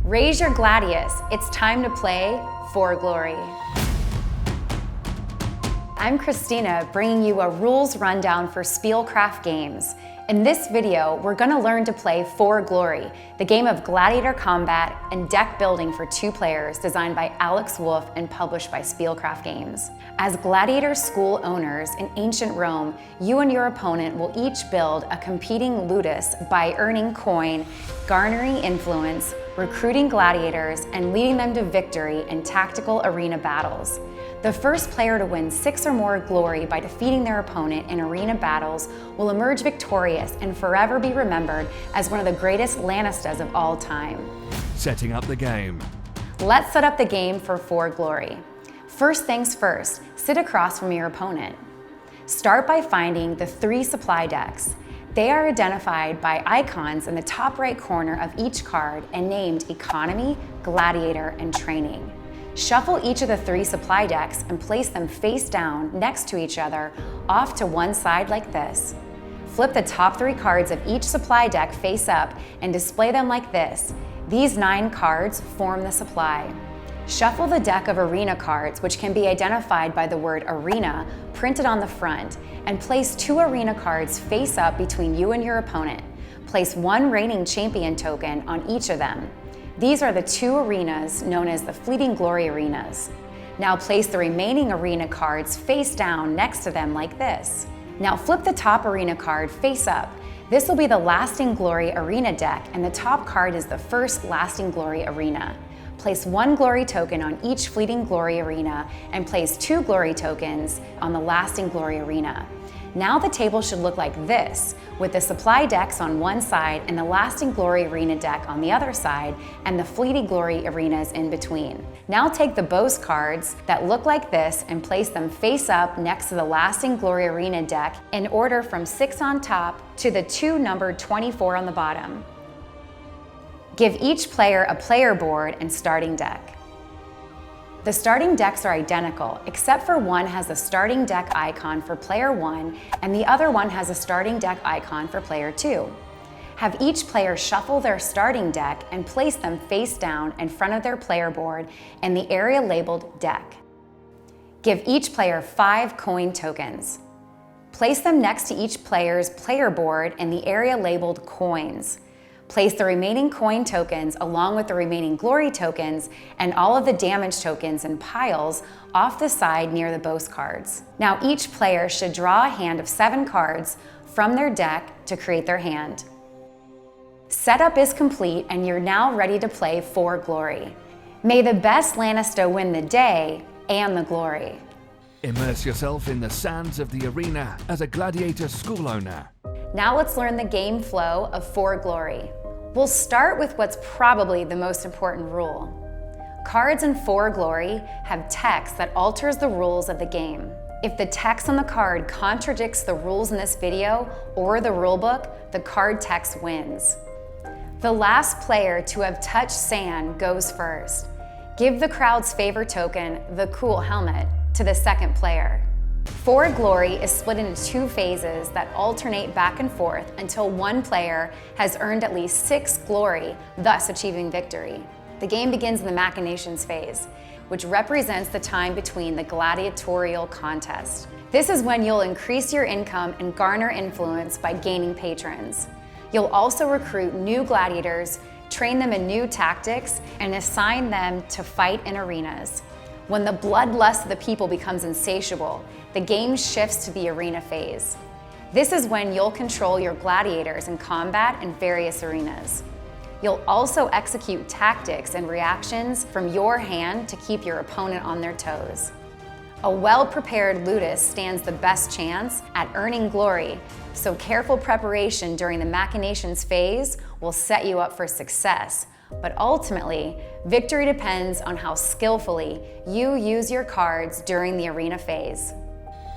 Raise your gladius, it's time to play for glory. I'm Christina, bringing you a rules rundown for Spielcraft Games. In this video, we're going to learn to play For Glory, the game of gladiator combat and deck building for 2 players designed by Alex Wolff and published by Spielcraft Games. As gladiator school owners in ancient Rome, you and your opponent will each build a competing ludus by earning coin, garnering influence, recruiting gladiators, and leading them to victory in tactical arena battles. The first player to win 6 or more glory by defeating their opponent in arena battles will emerge victorious and forever be remembered as one of the greatest Lannisters of all time. Setting up the game. Let's set up the game for glory. First things first, sit across from your opponent. Start by finding the 3 supply decks. They are identified by icons in the top right corner of each card and named Economy, Gladiator, and Training. Shuffle each of the 3 supply decks and place them face down next to each other off to one side like this. Flip the top 3 cards of each supply deck face up and display them like this. These 9 cards form the supply. Shuffle the deck of arena cards, which can be identified by the word arena printed on the front, and place 2 arena cards face up between you and your opponent. Place 1 reigning champion token on each of them. These are the 2 arenas known as the Fleeting Glory arenas. Now place the remaining arena cards face down next to them like this. Now flip the top arena card face up. This will be the Lasting Glory arena deck, and the top card is the first Lasting Glory arena. Place 1 glory token on each Fleeting Glory arena and place 2 glory tokens on the Lasting Glory arena. Now the table should look like this, with the supply decks on one side and the Lasting Glory arena deck on the other side, and the Fleeting Glory arenas in between. Now take the boast cards that look like this and place them face up next to the Lasting Glory arena deck in order from 6 on top to the 2 numbered 24 on the bottom. Give each player a player board and starting deck. The starting decks are identical, except for one has a starting deck icon for player 1 and the other one has a starting deck icon for player 2. Have each player shuffle their starting deck and place them face down in front of their player board in the area labeled deck. Give each player 5 coin tokens. Place them next to each player's player board in the area labeled coins. Place the remaining coin tokens along with the remaining glory tokens and all of the damage tokens in piles off the side near the boast cards. Now each player should draw a hand of 7 cards from their deck to create their hand. Setup is complete and you're now ready to play for glory. May the best Lannister win the day and the glory. Immerse yourself in the sands of the arena as a gladiator school owner. Now let's learn the game flow of For Glory. We'll start with what's probably the most important rule. Cards in For Glory have text that alters the rules of the game. If the text on the card contradicts the rules in this video or the rulebook, the card text wins. The last player to have touched sand goes first. Give the crowd's favorite token, the cool helmet, to the second player. For Glory is split into 2 phases that alternate back and forth until one player has earned at least 6 glory, thus achieving victory. The game begins in the machinations phase, which represents the time between the gladiatorial contest. This is when you'll increase your income and garner influence by gaining patrons. You'll also recruit new gladiators, train them in new tactics, and assign them to fight in arenas. When the bloodlust of the people becomes insatiable, the game shifts to the arena phase. This is when you'll control your gladiators in combat in various arenas. You'll also execute tactics and reactions from your hand to keep your opponent on their toes. A well-prepared ludus stands the best chance at earning glory, so careful preparation during the machinations phase will set you up for success. But ultimately, victory depends on how skillfully you use your cards during the arena phase.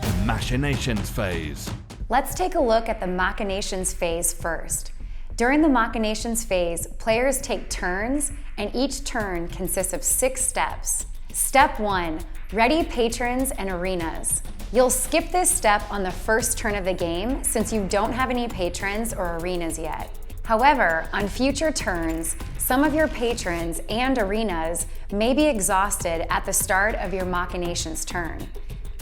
The machinations phase. Let's take a look at the machinations phase first. During the machinations phase, players take turns, and each turn consists of 6 steps. Step 1, ready patrons and arenas. You'll skip this step on the first turn of the game since you don't have any patrons or arenas yet. However, on future turns, some of your patrons and arenas may be exhausted at the start of your machinations turn.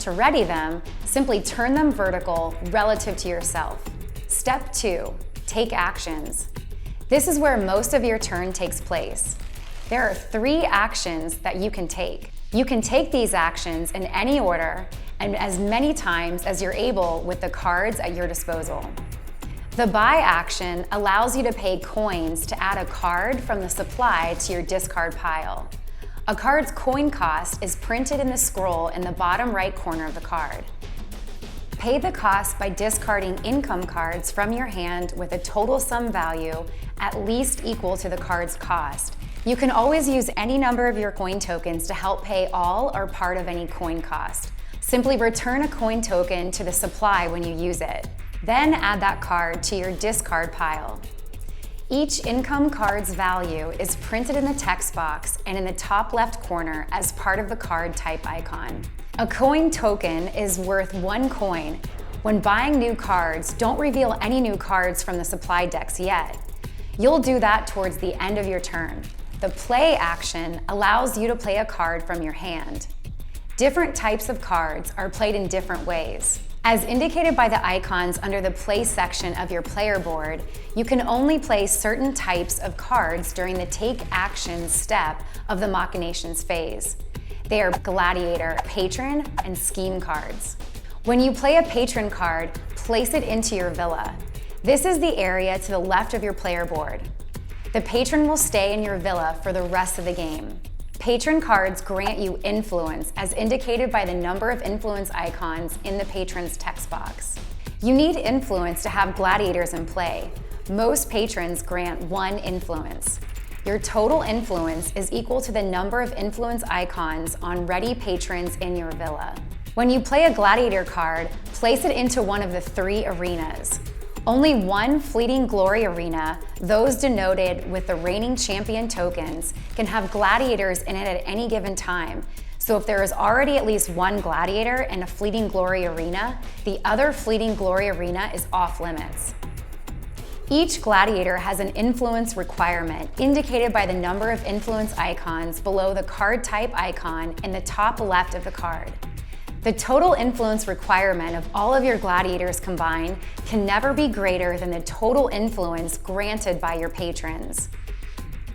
To ready them, simply turn them vertical relative to yourself. Step 2, take actions. This is where most of your turn takes place. There are 3 actions that you can take. You can take these actions in any order and as many times as you're able with the cards at your disposal. The buy action allows you to pay coins to add a card from the supply to your discard pile. A card's coin cost is printed in the scroll in the bottom right corner of the card. Pay the cost by discarding income cards from your hand with a total sum value at least equal to the card's cost. You can always use any number of your coin tokens to help pay all or part of any coin cost. Simply return a coin token to the supply when you use it. Then add that card to your discard pile. Each income card's value is printed in the text box and in the top left corner as part of the card type icon. A coin token is worth 1 coin. When buying new cards, don't reveal any new cards from the supply decks yet. You'll do that towards the end of your turn. The play action allows you to play a card from your hand. Different types of cards are played in different ways. As indicated by the icons under the play section of your player board, you can only play certain types of cards during the take action step of the machinations phase. They are Gladiator, Patron, and Scheme cards. When you play a Patron card, place it into your villa. This is the area to the left of your player board. The Patron will stay in your villa for the rest of the game. Patron cards grant you influence as indicated by the number of influence icons in the Patron's text box. You need influence to have gladiators in play. Most patrons grant 1 influence. Your total influence is equal to the number of influence icons on ready patrons in your villa. When you play a gladiator card, place it into one of the 3 arenas. Only 1 fleeting glory arena, those denoted with the reigning champion tokens, can have gladiators in it at any given time. So if there is already at least 1 gladiator in a fleeting glory arena, the other fleeting glory arena is off limits. Each gladiator has an influence requirement indicated by the number of influence icons below the card type icon in the top left of the card. The total influence requirement of all of your gladiators combined can never be greater than the total influence granted by your patrons.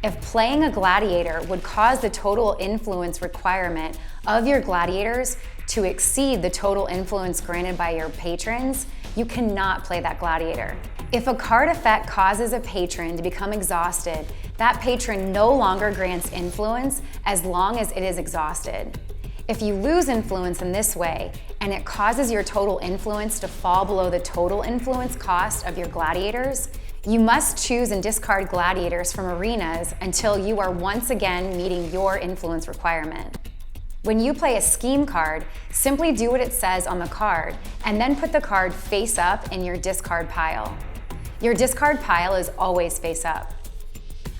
If playing a gladiator would cause the total influence requirement of your gladiators to exceed the total influence granted by your patrons, you cannot play that gladiator. If a card effect causes a patron to become exhausted, that patron no longer grants influence as long as it is exhausted. If you lose influence in this way, and it causes your total influence to fall below the total influence cost of your gladiators, you must choose and discard gladiators from arenas until you are once again meeting your influence requirement. When you play a scheme card, simply do what it says on the card, and then put the card face up in your discard pile. Your discard pile is always face up.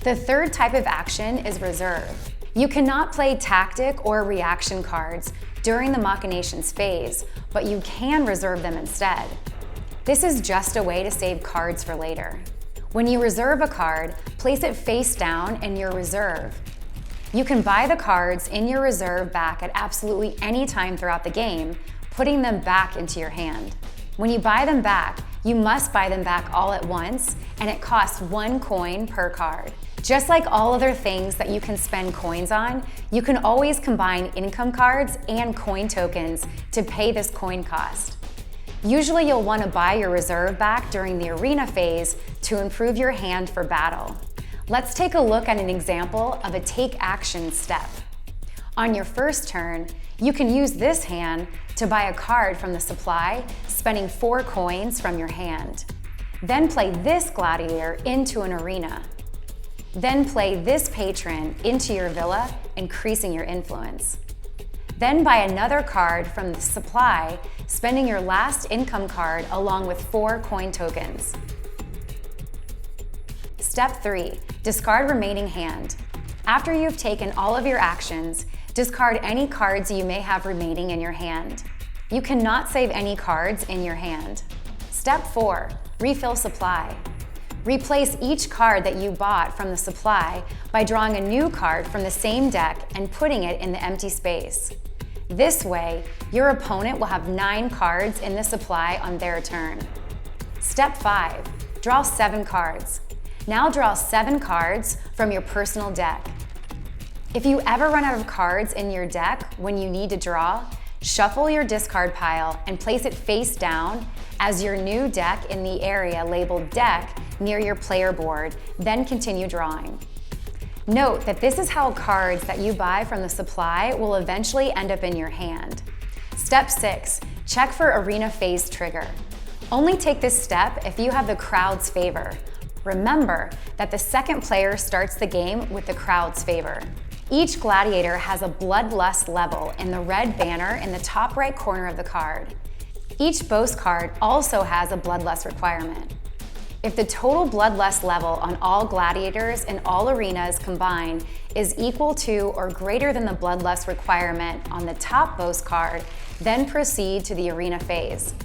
The 3rd type of action is reserve. You cannot play tactic or reaction cards during the machinations phase, but you can reserve them instead. This is just a way to save cards for later. When you reserve a card, place it face down in your reserve. You can buy the cards in your reserve back at absolutely any time throughout the game, putting them back into your hand. When you buy them back, you must buy them back all at once, and it costs 1 coin per card. Just like all other things that you can spend coins on, you can always combine income cards and coin tokens to pay this coin cost. Usually you'll want to buy your reserve back during the arena phase to improve your hand for battle. Let's take a look at an example of a take action step. On your first turn, you can use this hand to buy a card from the supply, spending 4 coins from your hand. Then play this gladiator into an arena. Then play this patron into your villa, increasing your influence. Then buy another card from the supply, spending your last income card along with 4 coin tokens. Step 3, discard remaining hand. After you've taken all of your actions, discard any cards you may have remaining in your hand. You cannot save any cards in your hand. Step 4, refill supply. Replace each card that you bought from the supply by drawing a new card from the same deck and putting it in the empty space. This way, your opponent will have 9 cards in the supply on their turn. Step 5. Draw 7 cards. Now draw 7 cards from your personal deck. If you ever run out of cards in your deck when you need to draw, shuffle your discard pile and place it face down as your new deck in the area labeled Deck near your player board, then continue drawing. Note that this is how cards that you buy from the supply will eventually end up in your hand. Step 6. Check for arena phase trigger. Only take this step if you have the crowd's favor. Remember that the second player starts the game with the crowd's favor. Each gladiator has a bloodlust level in the red banner in the top right corner of the card. Each boast card also has a bloodlust requirement. If the total bloodlust level on all gladiators in all arenas combined is equal to or greater than the bloodlust requirement on the top boast card, then proceed to the arena phase.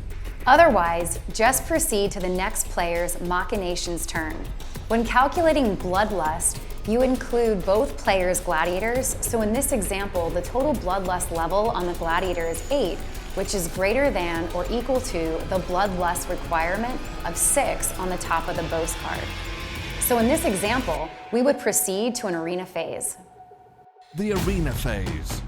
Otherwise, just proceed to the next player's machinations turn. When calculating bloodlust, you include both players' gladiators, so in this example, the total bloodlust level on the gladiator is 8, which is greater than or equal to the bloodlust requirement of 6 on the top of the boast card. So in this example, we would proceed to an arena phase. The arena phase.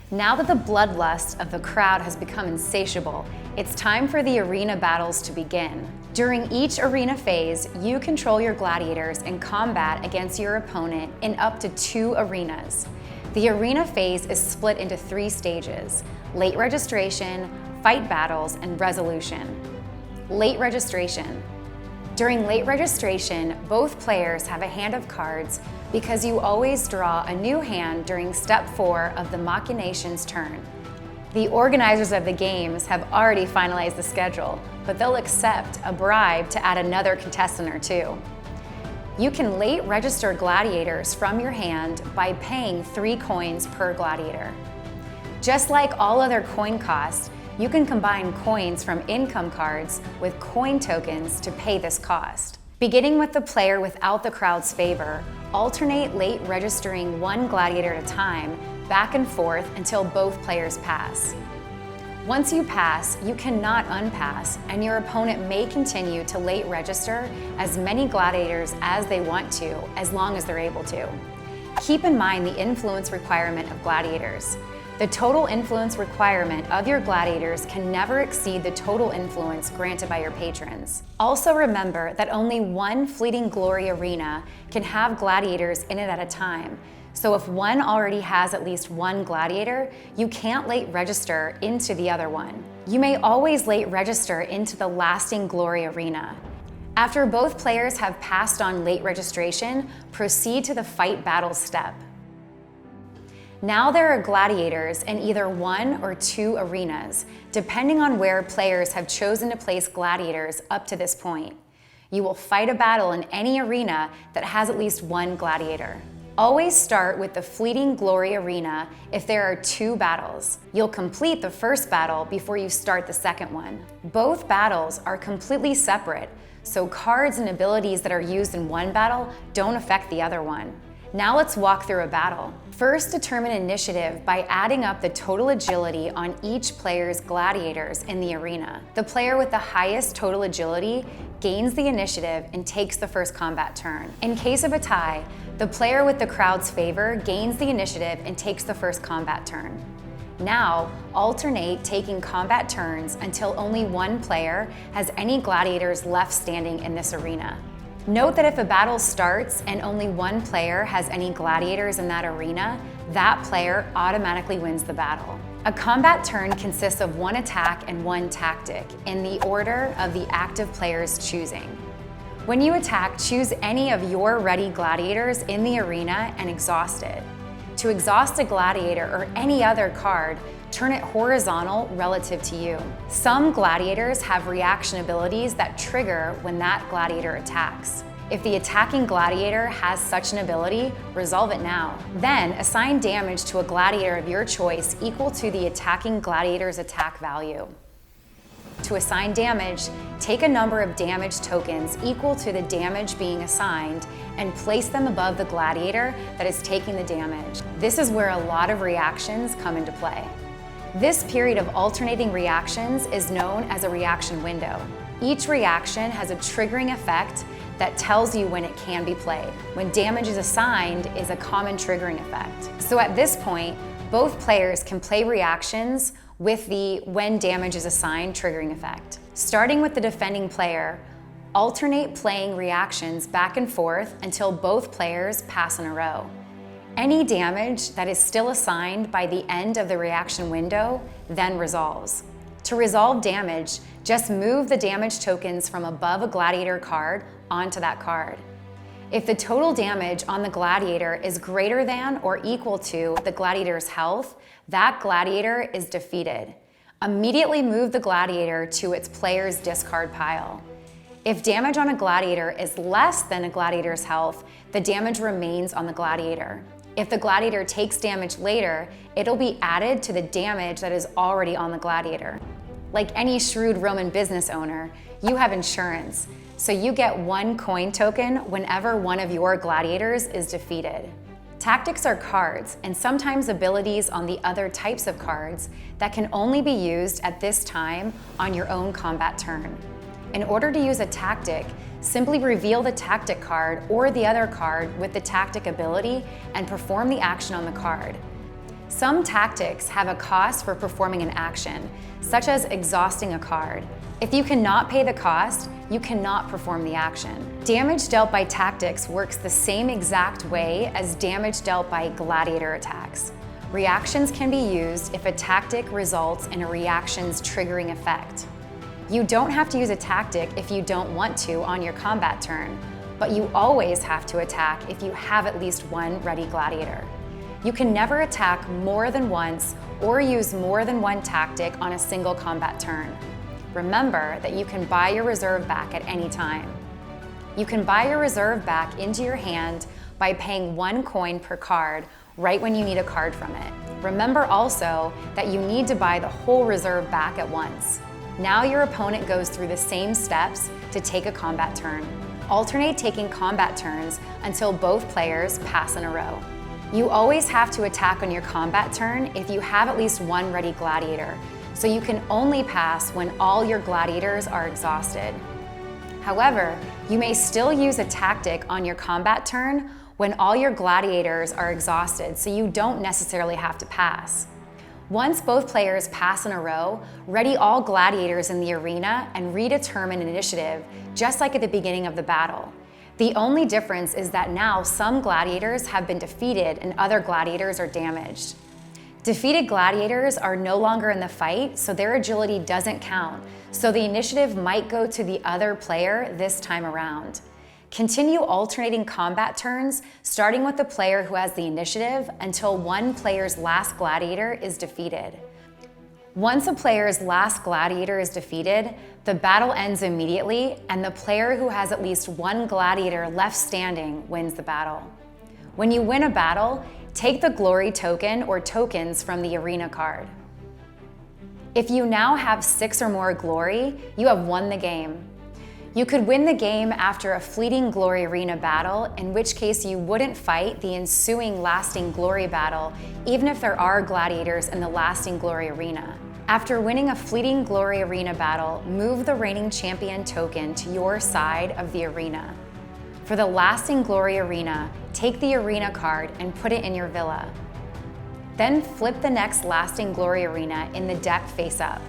Now that the bloodlust of the crowd has become insatiable, it's time for the arena battles to begin. During each arena phase, you control your gladiators in combat against your opponent in up to 2 arenas. The arena phase is split into 3 stages: late registration, fight battles, and resolution. Late registration. During late registration, both players have a hand of cards because you always draw a new hand during step 4 of the machinations turn. The organizers of the games have already finalized the schedule, but they'll accept a bribe to add another contestant or 2. You can late register gladiators from your hand by paying 3 coins per gladiator. Just like all other coin costs, you can combine coins from income cards with coin tokens to pay this cost. Beginning with the player without the crowd's favor, alternate late registering 1 gladiator at a time, back and forth until both players pass. Once you pass, you cannot unpass, and your opponent may continue to late register as many gladiators as they want to, as long as they're able to. Keep in mind the influence requirement of gladiators. The total influence requirement of your gladiators can never exceed the total influence granted by your patrons. Also remember that only 1 fleeting glory arena can have gladiators in it at a time. So if one already has at least 1 gladiator, you can't late register into the other one. You may always late register into the lasting glory arena. After both players have passed on late registration, proceed to the fight battle step. Now there are gladiators in either 1 or 2 arenas, depending on where players have chosen to place gladiators up to this point. You will fight a battle in any arena that has at least 1 gladiator. Always start with the fleeting glory arena if there are 2 battles. You'll complete the first battle before you start the second one. Both battles are completely separate, so cards and abilities that are used in one battle don't affect the other one. Now let's walk through a battle. First, determine initiative by adding up the total agility on each player's gladiators in the arena. The player with the highest total agility gains the initiative and takes the first combat turn. In case of a tie, the player with the crowd's favor gains the initiative and takes the first combat turn. Now, alternate taking combat turns until only 1 player has any gladiators left standing in this arena. Note that if a battle starts and only 1 player has any gladiators in that arena, that player automatically wins the battle. A combat turn consists of 1 attack and 1 tactic in the order of the active player's choosing. When you attack, choose any of your ready gladiators in the arena and exhaust it. To exhaust a gladiator or any other card, turn it horizontal relative to you. Some gladiators have reaction abilities that trigger when that gladiator attacks. If the attacking gladiator has such an ability, resolve it now. Then assign damage to a gladiator of your choice equal to the attacking gladiator's attack value. To assign damage, take a number of damage tokens equal to the damage being assigned and place them above the gladiator that is taking the damage. This is where a lot of reactions come into play. This period of alternating reactions is known as a reaction window. Each reaction has a triggering effect that tells you when it can be played. When damage is assigned is a common triggering effect. So at this point, both players can play reactions with the when damage is assigned triggering effect. Starting with the defending player, alternate playing reactions back and forth until both players pass in a row. Any damage that is still assigned by the end of the reaction window then resolves. To resolve damage, just move the damage tokens from above a gladiator card onto that card. If the total damage on the gladiator is greater than or equal to the gladiator's health, that gladiator is defeated. Immediately move the gladiator to its player's discard pile. If damage on a gladiator is less than a gladiator's health, the damage remains on the gladiator. If the gladiator takes damage later, it'll be added to the damage that is already on the gladiator. Like any shrewd Roman business owner, you have insurance, so you get 1 coin token whenever one of your gladiators is defeated. Tactics are cards and sometimes abilities on the other types of cards that can only be used at this time on your own combat turn. In order to use a tactic, simply reveal the tactic card or the other card with the tactic ability and perform the action on the card. Some tactics have a cost for performing an action, such as exhausting a card. If you cannot pay the cost, you cannot perform the action. Damage dealt by tactics works the same exact way as damage dealt by gladiator attacks. Reactions can be used if a tactic results in a reaction's triggering effect. You don't have to use a tactic if you don't want to on your combat turn, but you always have to attack if you have at least 1 ready gladiator. You can never attack more than once or use more than 1 tactic on a single combat turn. Remember that you can buy your reserve back at any time. You can buy your reserve back into your hand by paying 1 coin per card right when you need a card from it. Remember also that you need to buy the whole reserve back at once. Now your opponent goes through the same steps to take a combat turn. Alternate taking combat turns until both players pass in a row. You always have to attack on your combat turn if you have at least 1 ready gladiator, so you can only pass when all your gladiators are exhausted. However, you may still use a tactic on your combat turn when all your gladiators are exhausted, so you don't necessarily have to pass. Once both players pass in a row, ready all gladiators in the arena and redetermine initiative, just like at the beginning of the battle. The only difference is that now some gladiators have been defeated and other gladiators are damaged. Defeated gladiators are no longer in the fight, so their agility doesn't count, so the initiative might go to the other player this time around. Continue alternating combat turns, starting with the player who has the initiative until 1 player's last gladiator is defeated. Once a player's last gladiator is defeated, the battle ends immediately, and the player who has at least 1 gladiator left standing wins the battle. When you win a battle, take the glory token or tokens from the arena card. If you now have 6 or more glory, you have won the game. You could win the game after a fleeting glory arena battle, in which case you wouldn't fight the ensuing lasting glory battle, even if there are gladiators in the lasting glory arena. After winning a fleeting glory arena battle, move the reigning champion token to your side of the arena. For the lasting glory arena, take the arena card and put it in your villa. Then flip the next lasting glory arena in the deck face up.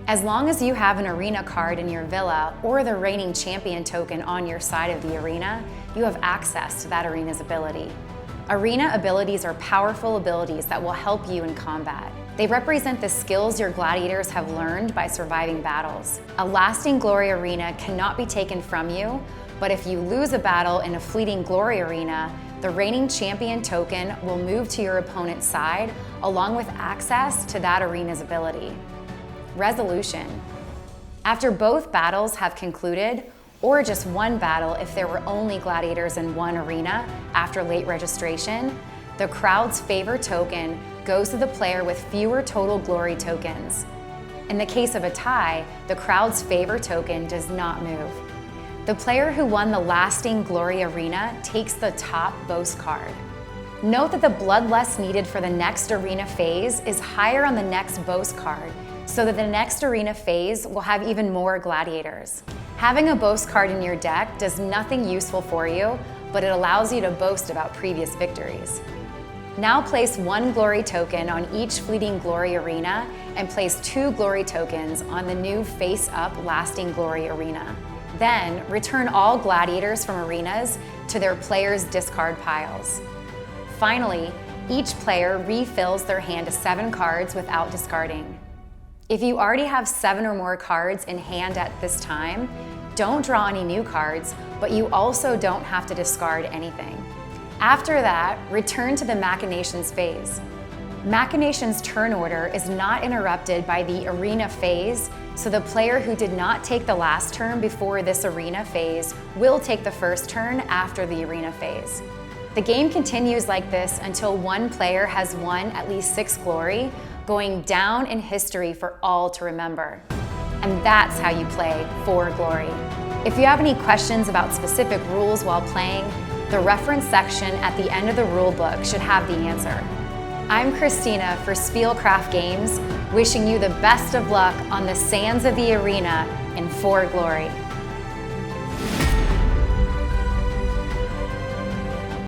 As long as you have an arena card in your villa or the reigning champion token on your side of the arena, you have access to that arena's ability. Arena abilities are powerful abilities that will help you in combat. They represent the skills your gladiators have learned by surviving battles. A lasting glory arena cannot be taken from you, but if you lose a battle in a fleeting glory arena, the reigning champion token will move to your opponent's side along with access to that arena's ability. Resolution. After both battles have concluded, or just 1 battle if there were only gladiators in 1 arena after late registration, the crowd's favor token goes to the player with fewer total glory tokens. In the case of a tie, the crowd's favor token does not move. The player who won the Lasting Glory Arena takes the top boast card. Note that the bloodlust needed for the next arena phase is higher on the next boast card, so that the next arena phase will have even more gladiators. Having a boast card in your deck does nothing useful for you, but it allows you to boast about previous victories. Now place 1 glory token on each fleeting glory arena and place 2 glory tokens on the new face-up Lasting Glory Arena. Then return all gladiators from arenas to their players' discard piles. Finally, each player refills their hand to 7 cards without discarding. If you already have 7 or more cards in hand at this time, don't draw any new cards, but you also don't have to discard anything. After that, return to the machinations phase. Machinations turn order is not interrupted by the arena phase, so the player who did not take the last turn before this arena phase will take the first turn after the arena phase. The game continues like this until one player has won at least 6 glory, going down in history for all to remember. And that's how you play for glory. If you have any questions about specific rules while playing, the reference section at the end of the rule book should have the answer. I'm Christina for Spielcraft Games, wishing you the best of luck on the sands of the arena in For Glory.